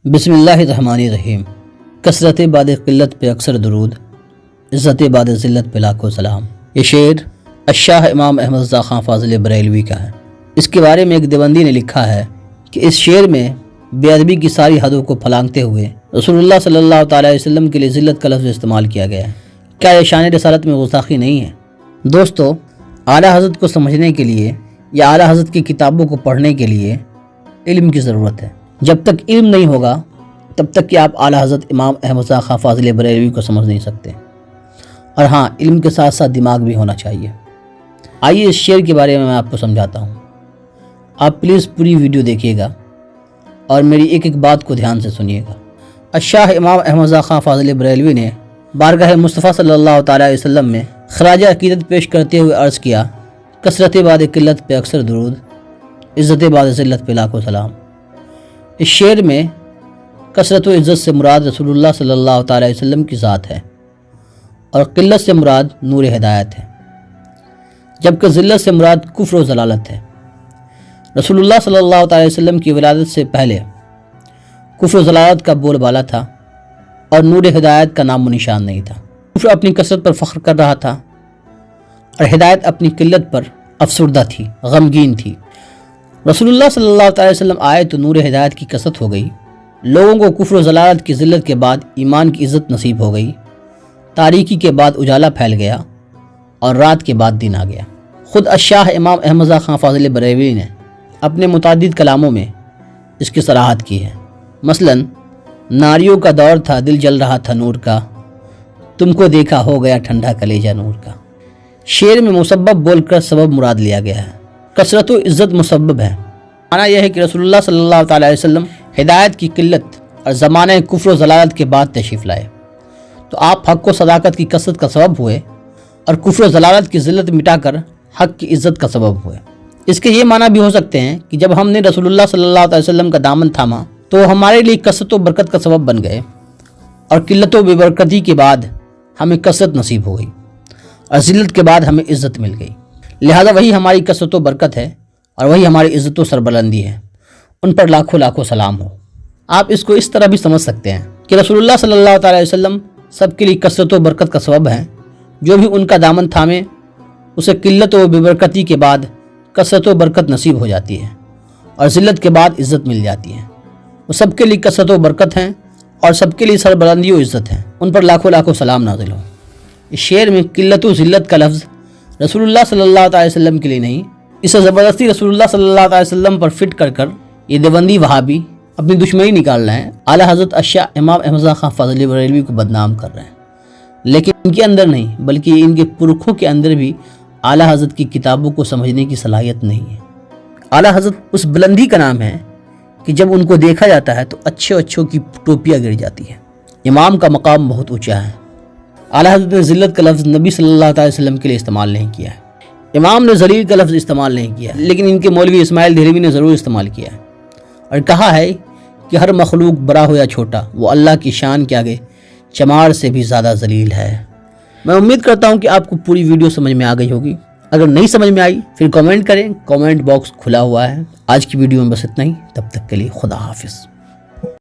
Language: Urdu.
بسم اللہ الرحمن الرحیم۔ کثرت بعد قلت پہ اکثر درود، عزت بعد ذلت پہ لاکھوں سلام۔ یہ شعر الشاہ امام احمد رضا خان فاضل بریلوی کا ہے۔ اس کے بارے میں ایک دیوبندی نے لکھا ہے کہ اس شعر میں بے ادبی کی ساری حدوں کو پھلانگتے ہوئے رسول اللہ صلی اللہ تعالیٰ علیہ وسلم کے لیے ذلت کا لفظ استعمال کیا گیا ہے۔ کیا یہ شان رسالت میں گستاخی نہیں ہے؟ دوستو، اعلیٰ حضرت کو سمجھنے کے لیے یا اعلیٰ حضرت کی کتابوں کو پڑھنے کے لیے علم کی ضرورت ہے۔ جب تک علم نہیں ہوگا تب تک کہ آپ اعلیٰ حضرت امام احمد رضا خان فاضل بریلوی کو سمجھ نہیں سکتے۔ اور ہاں، علم کے ساتھ ساتھ دماغ بھی ہونا چاہیے۔ آئیے اس شعر کے بارے میں آپ کو سمجھاتا ہوں۔ آپ پلیز پوری ویڈیو دیکھیے گا اور میری ایک ایک بات کو دھیان سے سنیے گا۔ الشاہ امام احمد رضا خان فاضل بریلوی نے بارگاہ مصطفیٰ صلی اللہ تعالیٰ علیہ وسلم میں خراج عقیدت پیش کرتے ہوئے عرض کیا، کثرت بعد قلت پہ اکثر درود، عزت بعد ذلت پہ لاکھوں سلام۔ اس شعر میں کثرت و عزت سے مراد رسول اللہ صلی اللہ تعالیٰ علیہ وسلم کی ذات ہے اور قلت سے مراد نور ہدایت ہے، جبکہ ذلت سے مراد کفر و ضلالت ہے۔ رسول اللہ صلی اللہ تعالیٰ علیہ وسلم کی ولادت سے پہلے کفر و ضلالت کا بول بالا تھا اور نور ہدایت کا نام و نشان نہیں تھا۔ کفر اپنی کثرت پر فخر کر رہا تھا اور ہدایت اپنی قلت پر افسردہ تھی، غمگین تھی۔ رسول اللہ صلی اللہ تعالیٰ علیہ وسلم آئے تو نور ہدایت کی کثرت ہو گئی، لوگوں کو کفر و ضلالت کی ذلت کے بعد ایمان کی عزت نصیب ہو گئی، تاریکی کے بعد اجالا پھیل گیا اور رات کے بعد دن آ گیا۔ خود الشاہ امام احمد رضا خان فاضل بریلوی نے اپنے متعدد کلاموں میں اس کی صراحت کی ہے۔ مثلاً، ناریوں کا دور تھا، دل جل رہا تھا نور کا، تم کو دیکھا ہو گیا ٹھنڈا کلیجہ نور کا۔ شعر میں مسبب بول کر سبب مراد لیا گیا ہے۔ کثرت و عزت مسبب ہے، معنی یہ ہے کہ رسول اللہ صلی اللہ تعالیٰ علیہ وسلم ہدایت کی قلت اور زمانہ کفر و ضلالت کے بعد تشریف لائے، تو آپ حق و صداقت کی کثرت کا سبب ہوئے اور کفر و ضلالت کی ذلت مٹا کر حق کی عزت کا سبب ہوئے۔ اس کے یہ معنی بھی ہو سکتے ہیں کہ جب ہم نے رسول اللہ صلی اللہ علیہ وسلم کا دامن تھاما تو ہمارے لیے کثرت و برکت کا سبب بن گئے، اور قلت و بے برکتی کے بعد ہمیں کثرت نصیب ہو گئی اور ذلت کے بعد ہمیں عزت مل گئی۔ لہذا وہی ہماری کثرت و برکت ہے اور وہی ہماری عزت و سربلندی ہے، ان پر لاکھوں لاکھوں سلام ہو۔ آپ اس کو اس طرح بھی سمجھ سکتے ہیں کہ رسول اللہ صلی اللہ تعالیٰ علیہ وسلم سب کے لیے کثرت و برکت کا سبب ہیں، جو بھی ان کا دامن تھامے اسے قلت و بے برکتی کے بعد کثرت و برکت نصیب ہو جاتی ہے اور ذلت کے بعد عزت مل جاتی ہے۔ وہ سب کے لیے کثرت و برکت ہیں اور سب کے لیے سربلندی و عزت ہیں، ان پر لاکھوں لاکھوں سلام نازل ہو۔ اس شعر میں قلت و ذلت کا لفظ رسول اللہ صلی اللہ تعالیٰ علیہ وسلم کے لیے نہیں، اسے زبردستی رسول اللہ صلی اللہ تعالیٰ علیہ وسلم پر فٹ کر یہ دیوبندی وہابی اپنی دشمنی نکال رہے ہیں، اعلیٰ حضرت الشاہ امام احمد رضا خان فاضل بریلوی کو بدنام کر رہے ہیں۔ لیکن ان کے اندر نہیں بلکہ ان کے پرکھوں کے اندر بھی اعلیٰ حضرت کی کتابوں کو سمجھنے کی صلاحیت نہیں ہے۔ اعلیٰ حضرت اس بلندی کا نام ہے کہ جب ان کو دیکھا جاتا ہے تو اچھوں کی ٹوپیاں گر جاتی ہیں۔ امام کا مقام بہت اونچا ہے۔ اعلیٰ حضرت نے ذلت کا لفظ نبی صلی اللہ علیہ وسلم کے لیے استعمال نہیں کیا ہے۔ امام نے ذلیل کا لفظ استعمال نہیں کیا، لیکن ان کے مولوی اسماعیل دہلوی نے ضرور استعمال کیا ہے اور کہا ہے کہ ہر مخلوق بڑا ہو یا چھوٹا، وہ اللہ کی شان کے آگے چمار سے بھی زیادہ ذلیل ہے۔ میں امید کرتا ہوں کہ آپ کو پوری ویڈیو سمجھ میں آ گئی ہوگی۔ اگر نہیں سمجھ میں آئی پھر کامنٹ کریں، کامنٹ باکس کھلا ہوا ہے۔ آج کی ویڈیو میں بس اتنا ہی، تب تک کے لیے خدا حافظ۔